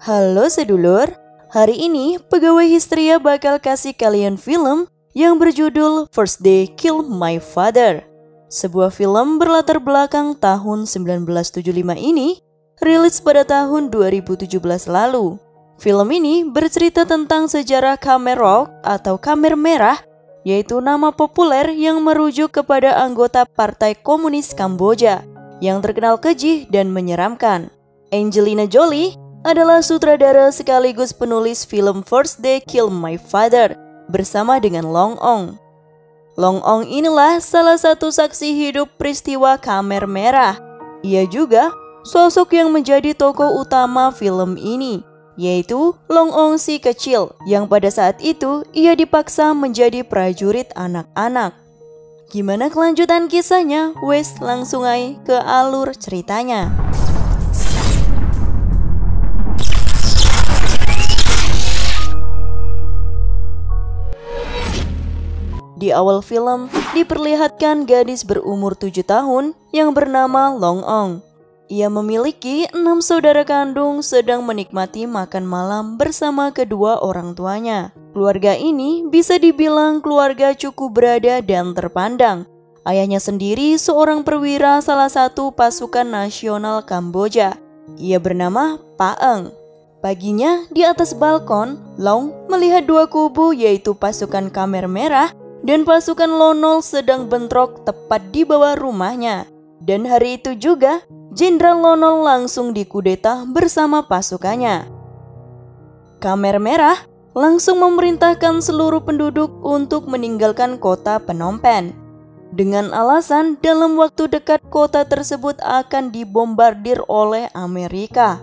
Halo sedulur, hari ini Pegawai Histria bakal kasih kalian film yang berjudul First They Kill My Father. Sebuah film berlatar belakang tahun 1975 ini rilis pada tahun 2017 lalu. Film ini bercerita tentang sejarah Khmer Rouge atau Khmer Merah, yaitu nama populer yang merujuk kepada anggota Partai Komunis Kamboja yang terkenal keji dan menyeramkan. Angelina Jolie adalah sutradara sekaligus penulis film First They Kill My Father bersama dengan Long Ong. Long Ong inilah salah satu saksi hidup peristiwa Khmer Merah. Ia juga sosok yang menjadi tokoh utama film ini, yaitu Long Ong si kecil yang pada saat itu ia dipaksa menjadi prajurit anak-anak. Gimana kelanjutan kisahnya? Wes langsung aja ke alur ceritanya. Di awal film diperlihatkan gadis berumur 7 tahun yang bernama Long Ong. Ia memiliki 6 saudara kandung sedang menikmati makan malam bersama kedua orang tuanya. Keluarga ini bisa dibilang keluarga cukup berada dan terpandang. Ayahnya sendiri seorang perwira salah satu pasukan nasional Kamboja. Ia bernama Pa Eng. Paginya di atas balkon, Long melihat dua kubu yaitu pasukan Khmer Merah dan pasukan Lonol sedang bentrok tepat di bawah rumahnya. Dan hari itu juga, Jenderal Lonol langsung dikudeta bersama pasukannya. Khmer Merah langsung memerintahkan seluruh penduduk untuk meninggalkan kota Phnom Penh. Dengan alasan dalam waktu dekat kota tersebut akan dibombardir oleh Amerika.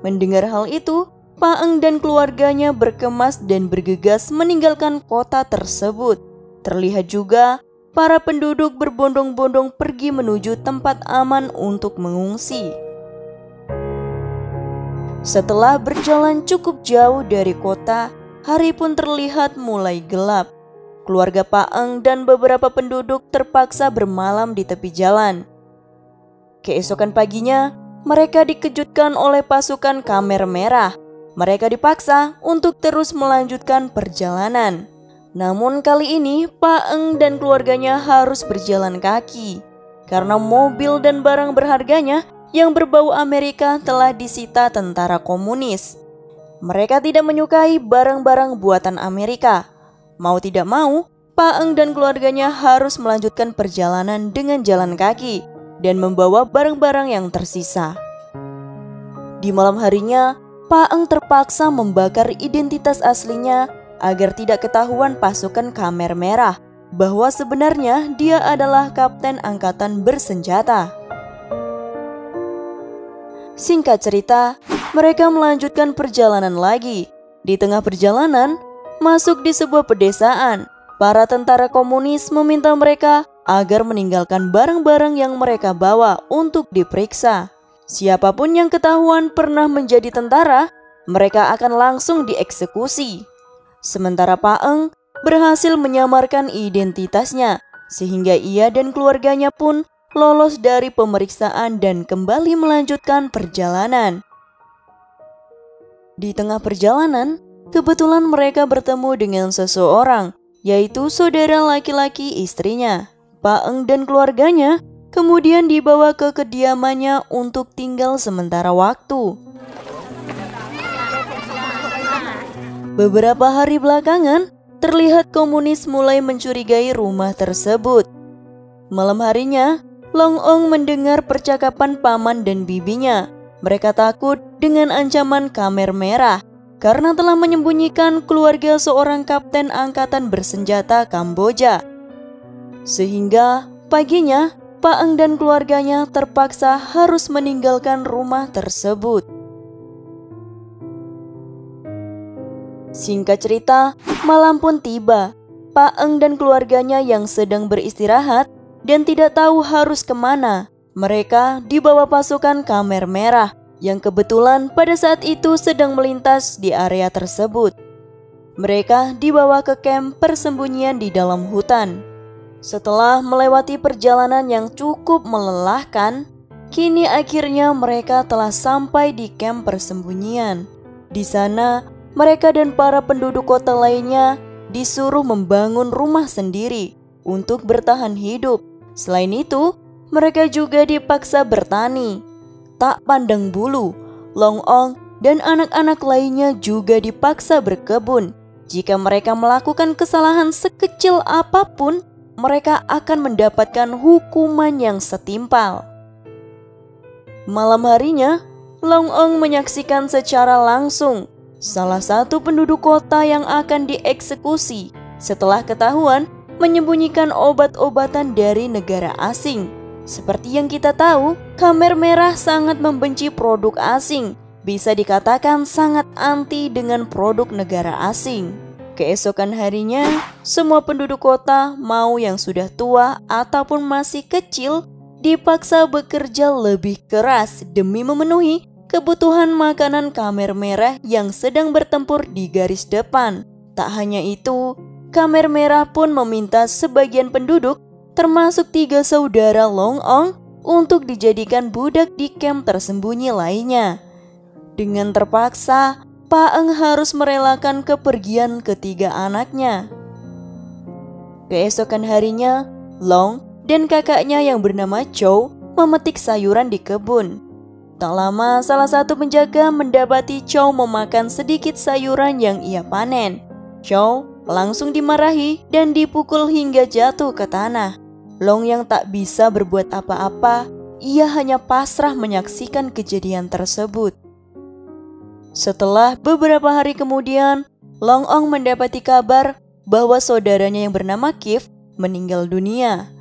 Mendengar hal itu, Pa Eng dan keluarganya berkemas dan bergegas meninggalkan kota tersebut. Terlihat juga para penduduk berbondong-bondong pergi menuju tempat aman untuk mengungsi. Setelah berjalan cukup jauh dari kota, hari pun terlihat mulai gelap. Keluarga Pa Eng dan beberapa penduduk terpaksa bermalam di tepi jalan. Keesokan paginya, mereka dikejutkan oleh pasukan Khmer Merah. Mereka dipaksa untuk terus melanjutkan perjalanan. Namun kali ini Pa Eng dan keluarganya harus berjalan kaki karena mobil dan barang berharganya yang berbau Amerika telah disita tentara komunis. Mereka tidak menyukai barang-barang buatan Amerika. Mau tidak mau, Pa Eng dan keluarganya harus melanjutkan perjalanan dengan jalan kaki dan membawa barang-barang yang tersisa. Di malam harinya, Pa Eng terpaksa membakar identitas aslinya agar tidak ketahuan pasukan Khmer Merah bahwa sebenarnya dia adalah kapten angkatan bersenjata. Singkat cerita, mereka melanjutkan perjalanan lagi. Di tengah perjalanan, masuk di sebuah pedesaan. Para tentara komunis meminta mereka agar meninggalkan barang-barang yang mereka bawa untuk diperiksa. Siapapun yang ketahuan pernah menjadi tentara, mereka akan langsung dieksekusi. Sementara Pa Eng berhasil menyamarkan identitasnya, sehingga ia dan keluarganya pun lolos dari pemeriksaan dan kembali melanjutkan perjalanan. Di tengah perjalanan, kebetulan mereka bertemu dengan seseorang, yaitu saudara laki-laki istrinya. Pa Eng dan keluarganya kemudian dibawa ke kediamannya untuk tinggal sementara waktu. Beberapa hari belakangan, terlihat komunis mulai mencurigai rumah tersebut. Malam harinya, Long Ong mendengar percakapan paman dan bibinya. Mereka takut dengan ancaman Khmer Merah karena telah menyembunyikan keluarga seorang kapten angkatan bersenjata Kamboja. Sehingga paginya, Pa Eng dan keluarganya terpaksa harus meninggalkan rumah tersebut. Singkat cerita, malam pun tiba. Pa Eng dan keluarganya yang sedang beristirahat dan tidak tahu harus kemana. Mereka dibawa pasukan Khmer Merah yang kebetulan pada saat itu sedang melintas di area tersebut. Mereka dibawa ke kamp persembunyian di dalam hutan. Setelah melewati perjalanan yang cukup melelahkan, Kini akhirnya mereka telah sampai di kamp persembunyian. Di sana, mereka dan para penduduk kota lainnya disuruh membangun rumah sendiri untuk bertahan hidup. Selain itu, mereka juga dipaksa bertani. Tak pandang bulu, Long Ong dan anak-anak lainnya juga dipaksa berkebun. Jika mereka melakukan kesalahan sekecil apapun, mereka akan mendapatkan hukuman yang setimpal. Malam harinya, Long Ong menyaksikan secara langsung salah satu penduduk kota yang akan dieksekusi setelah ketahuan menyembunyikan obat-obatan dari negara asing. Seperti yang kita tahu, Khmer Merah sangat membenci produk asing. Bisa dikatakan sangat anti dengan produk negara asing. Keesokan harinya, semua penduduk kota, mau yang sudah tua ataupun masih kecil, dipaksa bekerja lebih keras demi memenuhi kebutuhan makanan Khmer Merah yang sedang bertempur di garis depan. Tak hanya itu, Khmer Merah pun meminta sebagian penduduk, termasuk 3 saudara Long Ong, untuk dijadikan budak di kamp tersembunyi lainnya. Dengan terpaksa, Paeng harus merelakan kepergian ketiga anaknya. Keesokan harinya, Long dan kakaknya yang bernama Chow memetik sayuran di kebun. Tak lama, salah satu penjaga mendapati Chow memakan sedikit sayuran yang ia panen. Chow langsung dimarahi dan dipukul hingga jatuh ke tanah. Long yang tak bisa berbuat apa-apa, ia hanya pasrah menyaksikan kejadian tersebut. Setelah beberapa hari kemudian, Long Ong mendapati kabar bahwa saudaranya yang bernama Kif meninggal dunia.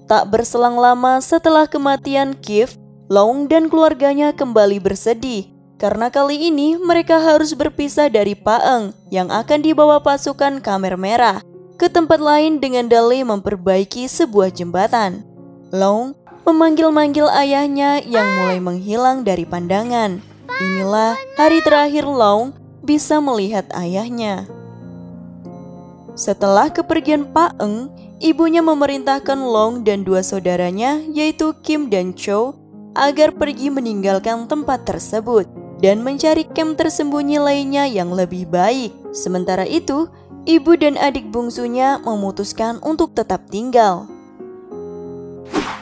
Tak berselang lama setelah kematian Kif, Long dan keluarganya kembali bersedih karena kali ini mereka harus berpisah dari Paeng yang akan dibawa pasukan Khmer Merah ke tempat lain dengan dalih memperbaiki sebuah jembatan. Long memanggil-manggil ayahnya yang mulai menghilang dari pandangan. Inilah hari terakhir Long bisa melihat ayahnya. Setelah kepergian Paeng, ibunya memerintahkan Long dan 2 saudaranya yaitu Kim dan Chow agar pergi meninggalkan tempat tersebut dan mencari kamp tersembunyi lainnya yang lebih baik. Sementara itu, ibu dan adik bungsunya memutuskan untuk tetap tinggal.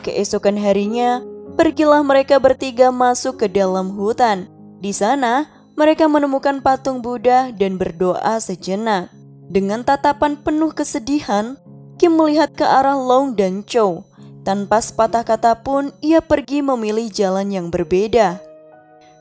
Keesokan harinya, pergilah mereka bertiga masuk ke dalam hutan. Di sana, mereka menemukan patung Buddha dan berdoa sejenak. Dengan tatapan penuh kesedihan, Kim melihat ke arah Long dan Chow. Tanpa sepatah kata pun, ia pergi memilih jalan yang berbeda.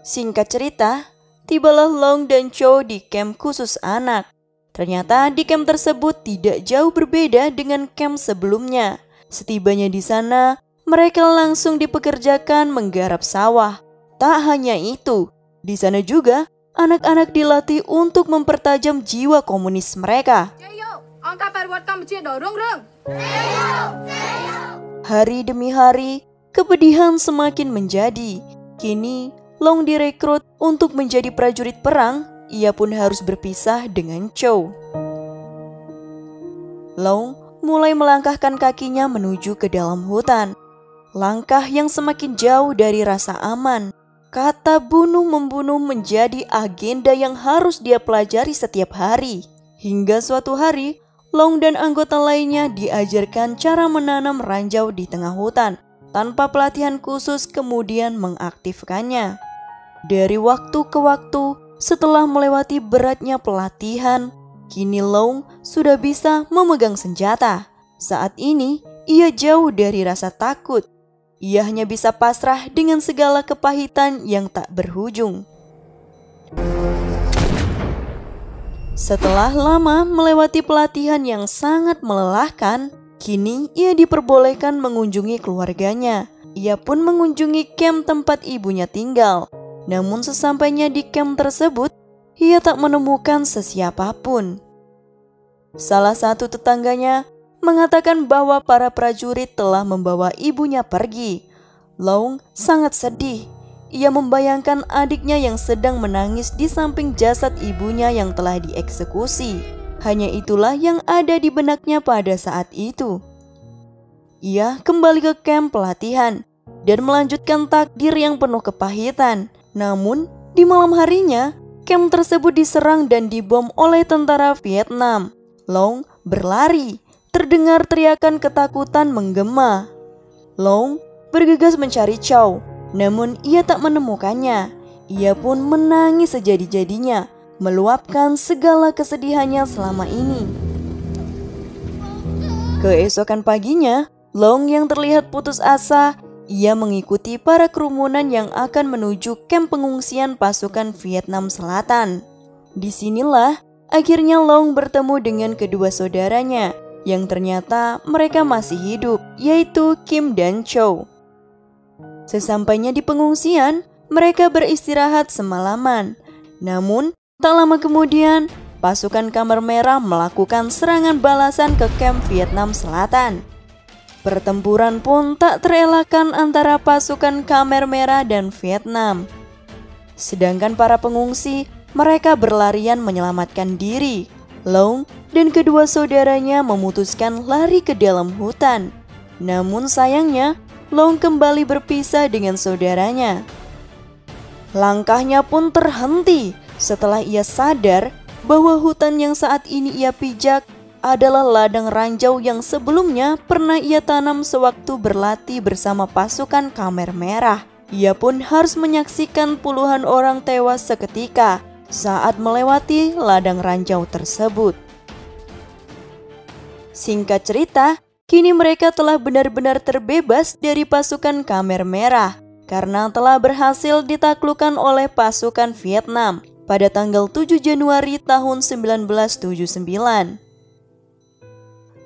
Singkat cerita, tibalah Long dan Chow di kamp khusus anak. Ternyata di kamp tersebut tidak jauh berbeda dengan kamp sebelumnya. Setibanya di sana, mereka langsung dipekerjakan menggarap sawah. Tak hanya itu, di sana juga anak-anak dilatih untuk mempertajam jiwa komunis mereka. Hari demi hari, kepedihan semakin menjadi. Kini, Long direkrut untuk menjadi prajurit perang. Ia pun harus berpisah dengan Chow. Long mulai melangkahkan kakinya menuju ke dalam hutan. Langkah yang semakin jauh dari rasa aman. Kata bunuh-membunuh menjadi agenda yang harus dia pelajari setiap hari. Hingga suatu hari, Long dan anggota lainnya diajarkan cara menanam ranjau di tengah hutan. Tanpa pelatihan khusus kemudian mengaktifkannya. Dari waktu ke waktu, setelah melewati beratnya pelatihan, kini Long sudah bisa memegang senjata. Saat ini, ia jauh dari rasa takut. Ia hanya bisa pasrah dengan segala kepahitan yang tak berujung. Setelah lama melewati pelatihan yang sangat melelahkan, kini ia diperbolehkan mengunjungi keluarganya. Ia pun mengunjungi kamp tempat ibunya tinggal. Namun sesampainya di kamp tersebut, ia tak menemukan sesiapapun. Salah satu tetangganya mengatakan bahwa para prajurit telah membawa ibunya pergi. Long sangat sedih. Ia membayangkan adiknya yang sedang menangis di samping jasad ibunya yang telah dieksekusi. Hanya itulah yang ada di benaknya pada saat itu. Ia kembali ke kamp pelatihan. dan melanjutkan takdir yang penuh kepahitan. Namun, di malam harinya, kamp tersebut diserang dan dibom oleh tentara Vietnam. Long berlari, terdengar teriakan ketakutan menggema. Long bergegas mencari Chow, namun ia tak menemukannya. Ia pun menangis sejadi-jadinya, meluapkan segala kesedihannya selama ini. Keesokan paginya, Long yang terlihat putus asa, ia mengikuti para kerumunan yang akan menuju kamp pengungsian pasukan Vietnam Selatan. Disinilah akhirnya Long bertemu dengan kedua saudaranya yang ternyata mereka masih hidup, yaitu Kim dan Chow. Sesampainya di pengungsian, mereka beristirahat semalaman. Namun, tak lama kemudian, pasukan Khmer Merah melakukan serangan balasan ke kamp Vietnam Selatan. Pertempuran pun tak terelakkan antara pasukan Khmer Merah dan Vietnam. Sedangkan para pengungsi, mereka berlarian menyelamatkan diri. Long dan kedua saudaranya memutuskan lari ke dalam hutan. Namun sayangnya, Long kembali berpisah dengan saudaranya. Langkahnya pun terhenti setelah ia sadar bahwa hutan yang saat ini ia pijak adalah ladang ranjau yang sebelumnya pernah ia tanam sewaktu berlatih bersama pasukan Khmer Merah. Ia pun harus menyaksikan puluhan orang tewas seketika saat melewati ladang ranjau tersebut. Singkat cerita, kini mereka telah benar-benar terbebas dari pasukan Khmer Merah karena telah berhasil ditaklukkan oleh pasukan Vietnam pada tanggal 7 Januari tahun 1979.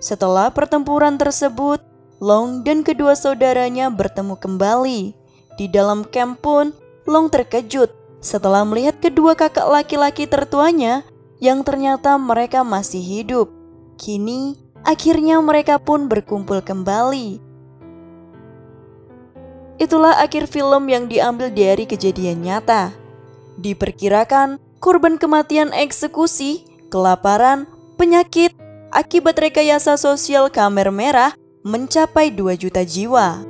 Setelah pertempuran tersebut, Long dan kedua saudaranya bertemu kembali. Di dalam kamp pun, Long terkejut setelah melihat kedua kakak laki-laki tertuanya yang ternyata mereka masih hidup. Kini, akhirnya mereka pun berkumpul kembali. Itulah akhir film yang diambil dari kejadian nyata. Diperkirakan korban kematian eksekusi, kelaparan, penyakit, akibat rekayasa sosial Khmer Merah mencapai 2 juta jiwa.